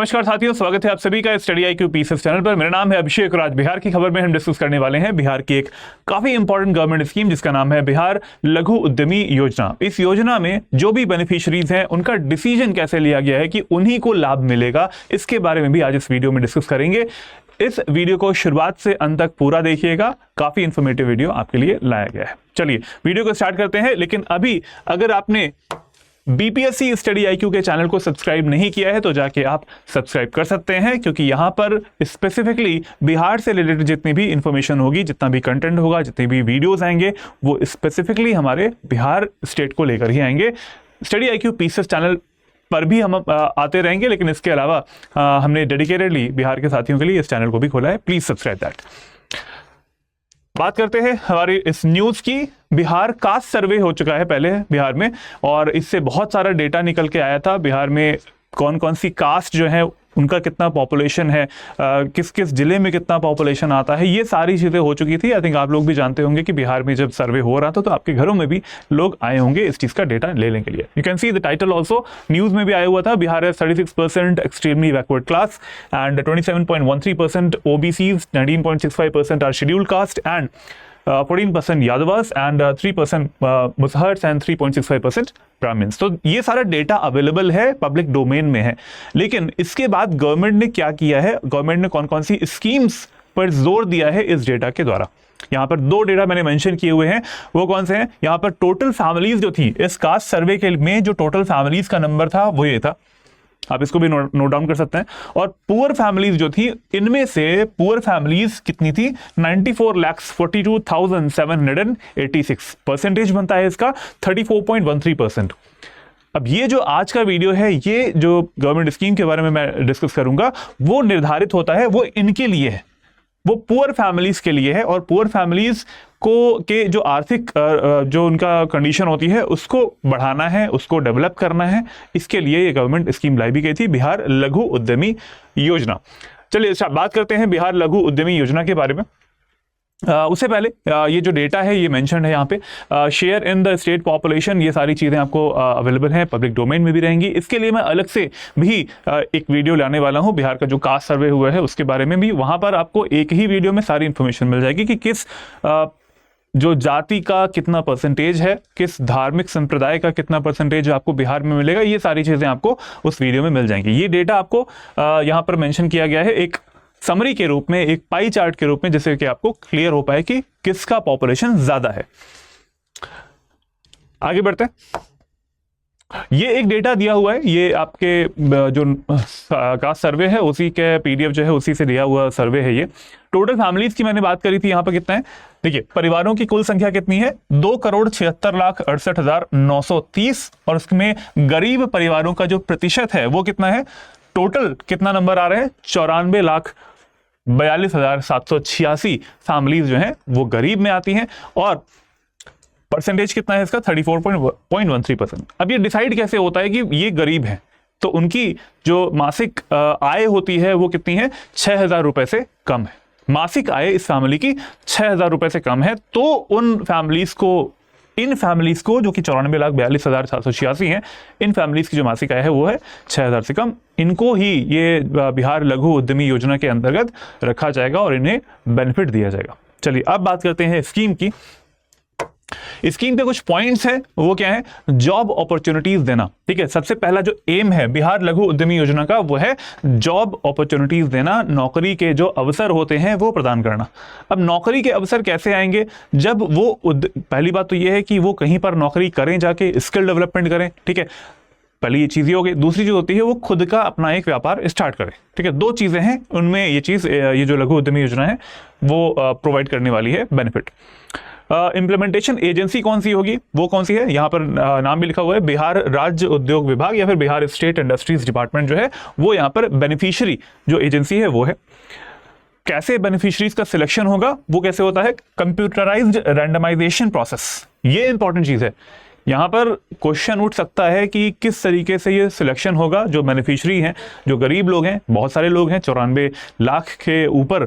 नमस्कार साथियों, स्वागत है आप सभी का स्टडी IQ पीसेस चैनल पर। मेरा नाम है अभिषेक और आज बिहार की खबर में हम डिस्कस करने वाले हैं बिहार की एक काफी इंपॉर्टेंट गवर्नमेंट स्कीम जिसका नाम है बिहार लघु उद्यमी योजना। इस योजना में जो भी बेनिफिशियरीज हैं उनका डिसीजन कैसे लिया गया है कि उन्हीं को लाभ मिलेगा, इसके बारे में भी आज इस वीडियो में डिस्कस करेंगे। इस वीडियो को शुरुआत से अंत तक पूरा देखिएगा, काफी इंफॉर्मेटिव वीडियो आपके लिए लाया गया है। चलिए वीडियो को स्टार्ट करते हैं। लेकिन अभी अगर आपने BPSC स्टडी IQ के चैनल को सब्सक्राइब नहीं किया है तो जाके आप सब्सक्राइब कर सकते हैं, क्योंकि यहाँ पर स्पेसिफिकली बिहार से रिलेटेड जितनी भी इंफॉर्मेशन होगी, जितना भी कंटेंट होगा, जितने भी वीडियोस आएंगे वो स्पेसिफिकली हमारे बिहार स्टेट को लेकर ही आएंगे। स्टडी IQ पीसेस चैनल पर भी हम आते रहेंगे, लेकिन इसके अलावा हमने डेडिकेटेडली बिहार के साथियों के लिए इस चैनल को भी खोला है। Please subscribe that. बात करते हैं हमारी इस न्यूज की। बिहार कास्ट सर्वे हो चुका है पहले बिहार में, और इससे बहुत सारा डेटा निकल के आया था। बिहार में कौन कौन सी कास्ट जो है, उनका कितना पॉपुलेशन है, किस किस जिले में कितना पॉपुलेशन आता है, ये सारी चीज़ें हो चुकी थी। आई थिंक आप लोग भी जानते होंगे कि बिहार में जब सर्वे हो रहा था तो आपके घरों में भी लोग आए होंगे इस चीज़ का डेटा लेने के लिए। You can see the title also, news में भी आया हुआ था। बिहार है 36% extremely backward class and 27.13% OBCs, 19.65% are scheduled caste and 14% Yadavas and 3% Musahars and 3.65% Brahmans. तो ये सारा डेटा अवेलेबल है, पब्लिक डोमेन में है। लेकिन इसके बाद गवर्नमेंट ने क्या किया है, गवर्नमेंट ने कौन कौन सी स्कीम्स पर जोर दिया है इस डेटा के द्वारा। यहाँ पर दो डेटा मैंने मेंशन किए हुए हैं, वो कौन से हैं। यहाँ पर टोटल फैमिलीज जो थी इस कास्ट सर्वे के में, जो टोटल फैमिलीज का नंबर था वो ये था, आप इसको भी नोट डाउन कर सकते हैं। और पुअर फैमिलीज जो थी, इनमें से पुअर फैमिलीज कितनी थी, 94,42,786। परसेंटेज बनता है इसका 34.13%। अब ये जो आज का वीडियो है, ये जो गवर्नमेंट स्कीम के बारे में मैं डिस्कस करूंगा, वो निर्धारित होता है, वो इनके लिए है, वो पुअर फैमिलीज के लिए है। और पुअर फैमिलीज को के जो आर्थिक जो उनका कंडीशन होती है उसको बढ़ाना है, उसको डेवलप करना है, इसके लिए ये गवर्नमेंट स्कीम लाई भी गई थी, बिहार लघु उद्यमी योजना। चलिए बात करते हैं बिहार लघु उद्यमी योजना के बारे में। उससे पहले ये जो डेटा है ये मेंशन है यहाँ पे, share in the state population, ये सारी चीज़ें आपको अवेलेबल हैं, पब्लिक डोमेन में भी रहेंगी। इसके लिए मैं अलग से भी एक वीडियो लाने वाला हूँ, बिहार का जो कास्ट सर्वे हुआ है उसके बारे में भी। वहाँ पर आपको एक ही वीडियो में सारी इन्फॉर्मेशन मिल जाएगी कि किस जो जाति का कितना परसेंटेज है, किस धार्मिक संप्रदाय का कितना परसेंटेज आपको बिहार में मिलेगा, ये सारी चीज़ें आपको उस वीडियो में मिल जाएंगी। ये डेटा आपको यहाँ पर मेंशन किया गया है एक समरी के रूप में, एक पाई चार्ट के रूप में, जिससे कि आपको क्लियर हो पाए कि किसका पॉपुलेशन ज्यादा है। आगे बढ़ते हैं। ये एक डेटा दिया हुआ है, ये आपके जो कास्ट सर्वे है उसी के PDF जो है उसी से दिया हुआ सर्वे है। ये टोटल फैमिलीज की मैंने बात करी थी, यहाँ पर कितना है देखिए, परिवारों की कुल संख्या कितनी है, 2,76,68,930। और उसमें गरीब परिवारों का जो प्रतिशत है वो कितना है, टोटल कितना नंबर आ रहे हैं, 94,42,786 फैमिलीज जो हैं वो गरीब में आती हैं। और परसेंटेज कितना है इसका, 34.13%। अब ये डिसाइड कैसे होता है कि ये गरीब हैं, तो उनकी जो मासिक आय होती है वो कितनी है, 6,000 रुपए से कम है। मासिक आय इस फैमिली की 6,000 रुपए से कम है, तो इन फैमिलीज को जो कि 94,42,786 हैं, इन फैमिलीज की जो मासिक आय है वो है 6,000 से कम। इनको ही ये बिहार लघु उद्यमी योजना के अंतर्गत रखा जाएगा और इन्हें बेनिफिट दिया जाएगा। चलिए अब बात करते हैं स्कीम की। स्कीम पे कुछ पॉइंट्स हैं, वो क्या है, जॉब अपॉर्चुनिटीज देना। ठीक है, सबसे पहला जो एम है बिहार लघु उद्यमी योजना का वो है जॉब अपॉर्चुनिटीज देना, नौकरी के जो अवसर होते हैं वो प्रदान करना। अब नौकरी के अवसर कैसे आएंगे, जब वो पहली बात तो ये है कि वो कहीं पर नौकरी करें, जाके स्किल डेवलपमेंट करें। ठीक है, पहली ये चीज़ हो गई। दूसरी चीज़ होती है वो खुद का अपना एक व्यापार स्टार्ट करें। ठीक है, दो चीज़ें हैं उनमें, ये जो लघु उद्यमी योजना है वो प्रोवाइड करने वाली है बेनिफिट। इम्प्लीमेंटेशन एजेंसी कौन सी होगी, वो कौन सी है, यहाँ पर नाम भी लिखा हुआ है, बिहार राज्य उद्योग विभाग या फिर बिहार स्टेट इंडस्ट्रीज डिपार्टमेंट जो है वो यहाँ पर बेनिफिशियरी जो एजेंसी है वो है। कैसे बेनिफिशियरीज का सिलेक्शन होगा, वो कैसे होता है, कंप्यूटराइज्ड रैंडमाइजेशन प्रोसेस। ये इंपॉर्टेंट चीज़ है। यहाँ पर क्वेश्चन उठ सकता है कि किस तरीके से ये सिलेक्शन होगा। जो बेनिफिशियरी हैं, जो गरीब लोग हैं, बहुत सारे लोग हैं, 94 लाख के ऊपर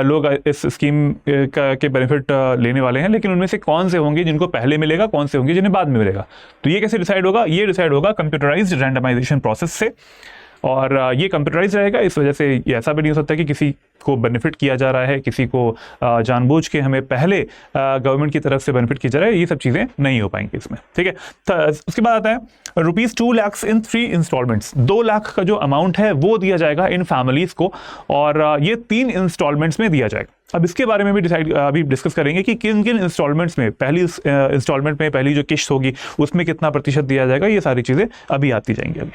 लोग इस स्कीम के बेनिफिट लेने वाले हैं, लेकिन उनमें से कौन से होंगे जिनको पहले मिलेगा, कौन से होंगे जिन्हें बाद में मिलेगा, तो ये कैसे डिसाइड होगा, ये डिसाइड होगा कंप्यूटराइज्ड रैंडमाइजेशन प्रोसेस से। और ये कंप्यूटराइज रहेगा। इस वजह से ये ऐसा भी नहीं हो सकता कि किसी को बेनिफिट किया जा रहा है, किसी को जानबूझ के हमें पहले गवर्नमेंट की तरफ से बेनिफिट किया जा रहा है, ये सब चीज़ें नहीं हो पाएंगी इसमें, ठीक है। तो उसके बाद आता है ₹2 लाख इन 3 इंस्टॉलमेंट्स। 2 लाख का जो अमाउंट है वो दिया जाएगा इन फैमिलीज़ को, और ये 3 इंस्टॉलमेंट्स में दिया जाएगा। अब इसके बारे में भी अभी डिस्कस करेंगे कि किन किन इंस्टॉलमेंट्स में, पहली इंस्टॉलमेंट में पहली जो किस्त होगी उसमें कितना प्रतिशत दिया जाएगा, ये सारी चीज़ें अभी आती जाएंगी अभी।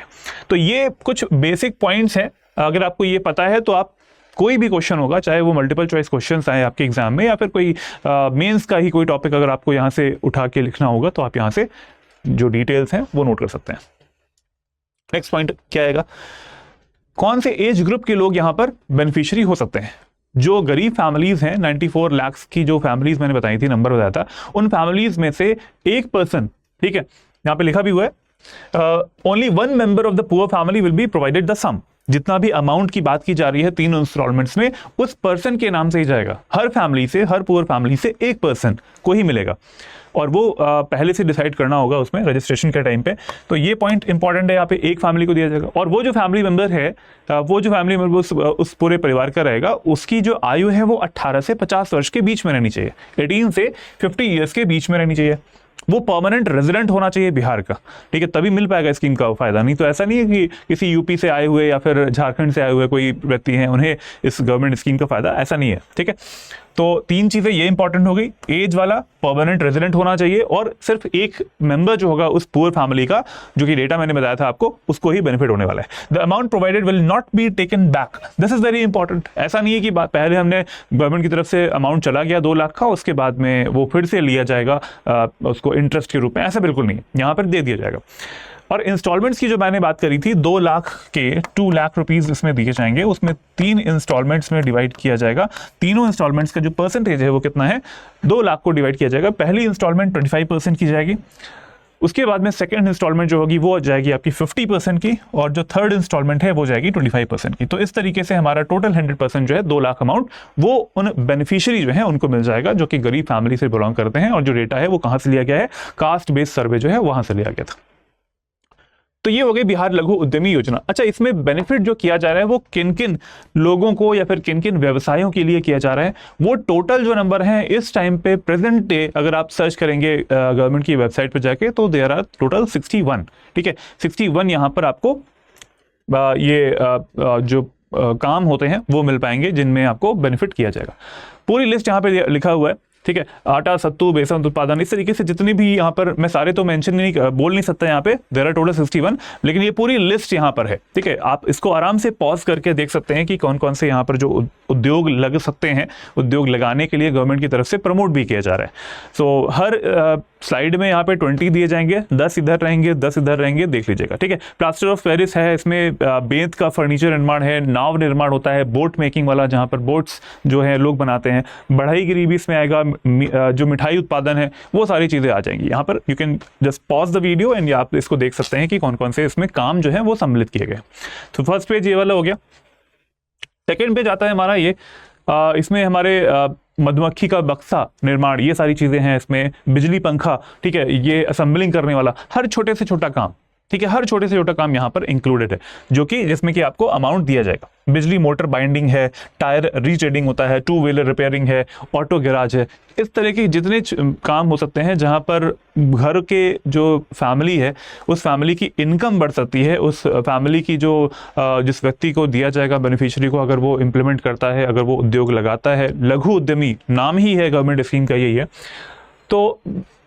तो ये कुछ बेसिक पॉइंट्स हैं, अगर आपको ये पता है तो आप कोई भी क्वेश्चन होगा, चाहे वो मल्टीपल चॉइस क्वेश्चंस आए आपके एग्जाम में या फिर कोई मेंस का ही कोई टॉपिक अगर आपको यहाँ से उठा के लिखना होगा, तो आप यहाँ से जो डिटेल्स हैं वो नोट कर सकते हैं। नेक्स्ट पॉइंट क्या आएगा, कौन से एज ग्रुप के लोग यहाँ पर बेनिफिशियरी हो सकते हैं। जो गरीब फैमिलीज हैं, 94 लाख की जो फैमिलीज मैंने बताई थी, नंबर बताया था, उन फैमिलीज में से एक पर्सन, ठीक है, यहाँ पे लिखा भी हुआ है, only 1 member of the poor family will be provided the sum. जितना भी अमाउंट की बात की जा रही है 3 इंस्टॉलमेंट्स में, उस पर्सन के नाम से ही जाएगा। हर फैमिली से, हर पुअर फैमिली से एक पर्सन को ही मिलेगा, और वो पहले से डिसाइड करना होगा उसमें रजिस्ट्रेशन के टाइम पे। तो ये पॉइंट इंपॉर्टेंट है, यहाँ पे एक फैमिली को दिया जाएगा। और वो जो फैमिली मेंबर है, वो जो फैमिली मेंबर उस पूरे परिवार का रहेगा, उसकी जो आयु है वो 18 से 50 वर्ष के बीच में रहनी चाहिए, 18 से 50 ईयर्स के बीच में रहनी चाहिए। वो परमानेंट रेजिडेंट होना चाहिए बिहार का, ठीक है, तभी मिल पाएगा स्कीम का फायदा। नहीं तो ऐसा नहीं है कि किसी यूपी से आए हुए या फिर झारखंड से आए हुए कोई व्यक्ति हैं उन्हें इस गवर्नमेंट स्कीम का फायदा, ऐसा नहीं है, ठीक है। तो 3 चीजें ये इंपॉर्टेंट हो गई, एज वाला, परमानेंट रेजिडेंट होना चाहिए, और सिर्फ एक मेंबर जो होगा उस पुअर फैमिली का, जो कि डेटा मैंने बताया था आपको, उसको ही बेनिफिट होने वाला है। The amount provided will not be taken back, this is very important. ऐसा नहीं है कि पहले हमने गवर्नमेंट की तरफ से अमाउंट चला गया 2 लाख का, उसके बाद में वो फिर से लिया जाएगा उसको इंटरेस्ट के रूप में, ऐसा बिल्कुल नहीं, यहाँ पर दे दिया जाएगा। और इंस्टॉलमेंट्स की जो मैंने बात करी थी, 2 लाख के 2 लाख रुपीस इसमें दिए जाएंगे, उसमें 3 इंस्टॉलमेंट्स में डिवाइड किया जाएगा। तीनों इंस्टॉलमेंट्स का जो परसेंटेज है वो कितना है, 2 लाख को डिवाइड किया जाएगा। पहली इंस्टॉलमेंट 25% की जाएगी, उसके बाद में सेकंड इंस्टॉलमेंट जो होगी वो जाएगी आपकी 50% की, और जो थर्ड इंस्टॉलमेंट है वो जाएगी 25% की। तो इस तरीके से हमारा टोटल 100% जो है 2 लाख अमाउंट वो उन बेनिफिशियरी जो है उनको मिल जाएगा, जो कि गरीब फैमिली से बिलोंग करते हैं। और जो डेटा है वो कहाँ से लिया गया है, कास्ट बेस्ड सर्वे जो है वहां से लिया गया था। तो ये हो गई बिहार लघु उद्यमी योजना। अच्छा, इसमें बेनिफिट जो किया जा रहा है वो किन किन लोगों को या फिर किन किन व्यवसायों के लिए किया जा रहा है, वो टोटल जो नंबर है इस टाइम पे प्रेजेंट डे अगर आप सर्च करेंगे गवर्नमेंट की वेबसाइट पे जाके, तो देयर आर टोटल 61, ठीक है, 61 यहाँ पर आपको ये जो काम होते हैं वो मिल पाएंगे, जिनमें आपको बेनिफिट किया जाएगा। पूरी लिस्ट यहाँ पे लिखा हुआ है, ठीक है, आटा, सत्तू, बेसन उत्पादन, इस तरीके से जितनी भी यहाँ पर, मैं सारे तो मेंशन नहीं बोल नहीं सकता यहाँ पे, देयर आर टोटल 61, लेकिन ये पूरी लिस्ट यहाँ पर है, ठीक है। आप इसको आराम से पॉज करके देख सकते हैं कि कौन कौन से यहाँ पर जो उद्योग लग सकते हैं, उद्योग लगाने के लिए गवर्नमेंट की तरफ से प्रमोट भी किया जा रहा है। सो हर स्लाइड में यहाँ पे 20 दिए जाएंगे, 10 इधर रहेंगे, 10 इधर रहेंगे, देख लीजिएगा, ठीक है। प्लास्टर ऑफ पेरिस है, इसमें बेंत का फर्नीचर निर्माण है, नाव निर्माण होता है, बोट मेकिंग वाला, जहाँ पर बोट्स जो है लोग बनाते हैं, बढ़ई भी इसमें आएगा, जो मिठाई उत्पादन है, वो सारी चीजें आ जाएंगी यहाँ पर। You can just pause the video and आप इसको देख सकते हैं कि कौन कौन से इसमें काम जो है वो सम्मिलित किए गए। तो फर्स्ट पेज ये वाला हो गया। सेकेंड पेज आता है हमारा ये, इसमें हमारे मधुमक्खी का बक्सा निर्माण, ये सारी चीजें हैं इसमें, बिजली पंखा, ठीक है, ये असेंबलिंग करने वाला, हर छोटे से छोटा काम, ठीक है, हर छोटे से छोटा काम यहाँ पर इंक्लूडेड है, जो कि जिसमें कि आपको अमाउंट दिया जाएगा। बिजली मोटर बाइंडिंग है, टायर रीट्रेडिंग होता है, 2 व्हीलर रिपेयरिंग है, ऑटो गैराज है, इस तरह के जितने काम हो सकते हैं जहाँ पर घर के जो फैमिली है उस फैमिली की इनकम बढ़ सकती है, उस फैमिली की जो जिस व्यक्ति को दिया जाएगा बेनिफिशियरी को, अगर वो इम्प्लीमेंट करता है, अगर वो उद्योग लगाता है, लघु उद्यमी नाम ही है गवर्नमेंट स्कीम का यही है, तो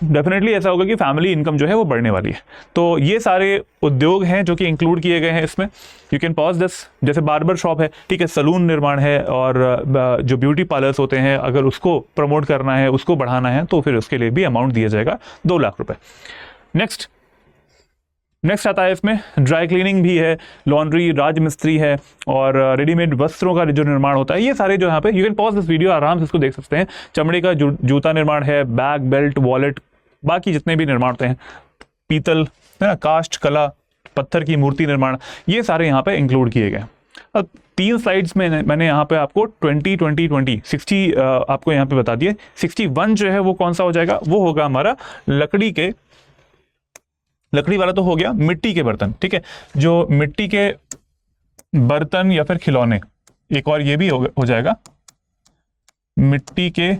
डेफिनेटली ऐसा होगा कि फैमिली इनकम जो है वो बढ़ने वाली है। तो ये सारे उद्योग हैं जो कि इंक्लूड किए गए हैं इसमें। यू कैन पॉज दिस, जैसे बार्बर शॉप है, ठीक है, सलून निर्माण है, और जो ब्यूटी पार्लर्स होते हैं अगर उसको प्रमोट करना है, उसको बढ़ाना है, तो फिर उसके लिए भी अमाउंट दिया जाएगा 2 लाख रुपए। नेक्स्ट आता है इसमें ड्राई क्लीनिंग भी है, लॉन्ड्री, राजमिस्त्री है, और रेडीमेड वस्त्रों का जो निर्माण होता है, ये सारे जो यहाँ पे, you can pause this video, आराम से इसको देख सकते हैं। चमड़े का जूता निर्माण है, बैग, बेल्ट, वॉलेट, बाकी जितने भी निर्माण होते हैं, पीतल है ना, कास्ट कला, पत्थर की मूर्ति निर्माण, ये सारे यहाँ पे इंक्लूड किए गए। अब 3 स्लाइड्स में मैंने यहाँ पे आपको 20 60 आपको यहाँ पे बता दिए। 61 जो है वो कौन सा हो जाएगा, वो होगा हमारा लकड़ी वाला तो हो गया, मिट्टी के बर्तन, ठीक है, जो मिट्टी के बर्तन या फिर खिलौने, एक और ये भी हो जाएगा मिट्टी के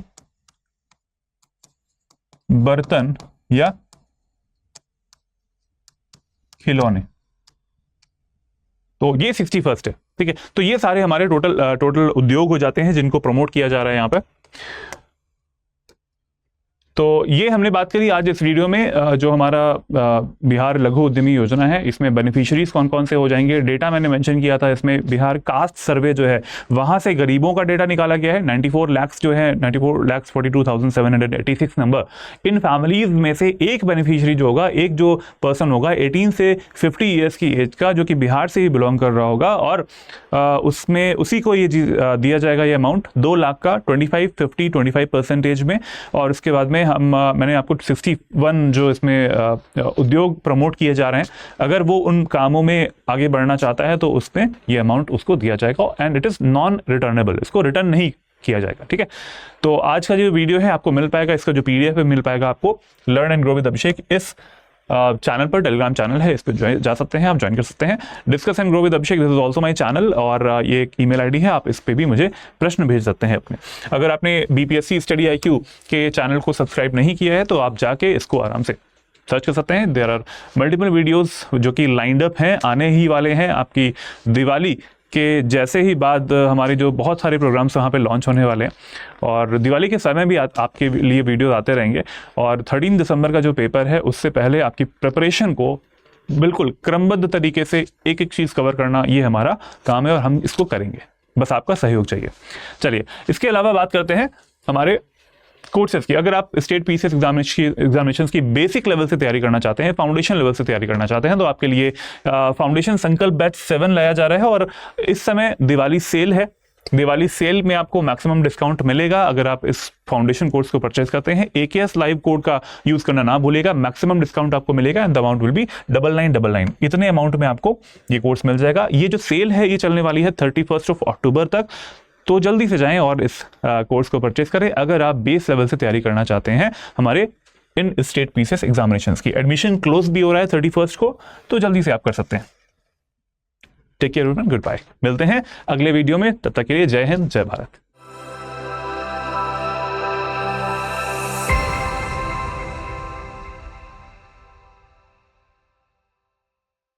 बर्तन या खिलौने। तो ये 61st है, ठीक है। तो ये सारे हमारे टोटल उद्योग हो जाते हैं जिनको प्रमोट किया जा रहा है यहाँ पे। तो ये हमने बात करी आज इस वीडियो में जो हमारा बिहार लघु उद्यमी योजना है, इसमें बेनिफिशियरीज कौन कौन से हो जाएंगे। डेटा मैंने मेंशन किया था, इसमें बिहार कास्ट सर्वे जो है वहां से गरीबों का डेटा निकाला गया है। 94 लाख जो है 94,42,786 नंबर। इन फैमिलीज में से एक बेनिफिशियरी जो होगा, एक जो पर्सन होगा 18 से 50 ईयर्स की एज का, जो कि बिहार से ही बिलोंग कर रहा होगा, और उसमें उसी को ये दिया जाएगा ये अमाउंट 2 लाख का 25% में। और उसके बाद में मैंने आपको 61 जो इसमें उद्योग प्रमोट किए जा रहे हैं, अगर वो उन कामों में आगे बढ़ना चाहता है तो उसमें ये अमाउंट उसको दिया जाएगा, and it is non returnable, इसको रिटर्न नहीं किया जाएगा, ठीक है। तो आज का जो वीडियो है आपको मिल पाएगा, इसका जो PDF है मिल पाएगा आपको लर्न एंड ग्रो विद अभिषेक इस चैनल पर। टेलीग्राम चैनल है, इस पर जा सकते हैं, आप ज्वाइन कर सकते हैं। Discuss and grow with Abhishek, this is also my channel, और ये एक ईमेल आईडी है, आप इस पर भी मुझे प्रश्न भेज सकते हैं अपने। अगर आपने BPSC स्टडी IQ के चैनल को सब्सक्राइब नहीं किया है तो आप जाके इसको आराम से सर्च कर सकते हैं। देयर आर मल्टीपल वीडियोस जो कि लाइंड अप हैं, आने ही वाले हैं। आपकी दिवाली के जैसे ही बाद हमारे जो बहुत सारे प्रोग्राम्स वहाँ पे लॉन्च होने वाले हैं, और दिवाली के समय भी आपके लिए वीडियो आते रहेंगे। और 13 दिसंबर का जो पेपर है उससे पहले आपकी प्रिपरेशन को बिल्कुल क्रमबद्ध तरीके से एक एक चीज़ कवर करना, ये हमारा काम है और हम इसको करेंगे, बस आपका सहयोग चाहिए। चलिए, इसके अलावा बात करते हैं हमारे कोर्सेज की। अगर आप स्टेट PCS एग्जामिनेशन की बेसिक लेवल से तैयारी करना चाहते हैं, फाउंडेशन लेवल से तैयारी करना चाहते हैं, तो आपके लिए फाउंडेशन संकल्प बैच 7 लाया जा रहा है। और इस समय दिवाली सेल है, दिवाली सेल में आपको मैक्सिमम डिस्काउंट मिलेगा अगर आप इस फाउंडेशन कोर्स को परचेज करते हैं। AKS लाइव कोड का यूज करना ना भूलिएगा, मैक्सिमम डिस्काउंट आपको मिलेगा, and the amount will be 9999। इतने अमाउंट में आपको ये कोर्स मिल जाएगा। ये जो सेल है ये चलने वाली है 31 अक्टूबर तक, तो जल्दी से जाएं और इस कोर्स को परचेज करें अगर आप बेस लेवल से तैयारी करना चाहते हैं हमारे इन स्टेट PCS एग्जामिनेशंस की। एडमिशन क्लोज भी हो रहा है 31 को, तो जल्दी से आप कर सकते हैं। Take care everyone, goodbye. मिलते हैं अगले वीडियो में, तब तक के लिए जय हिंद, जय भारत।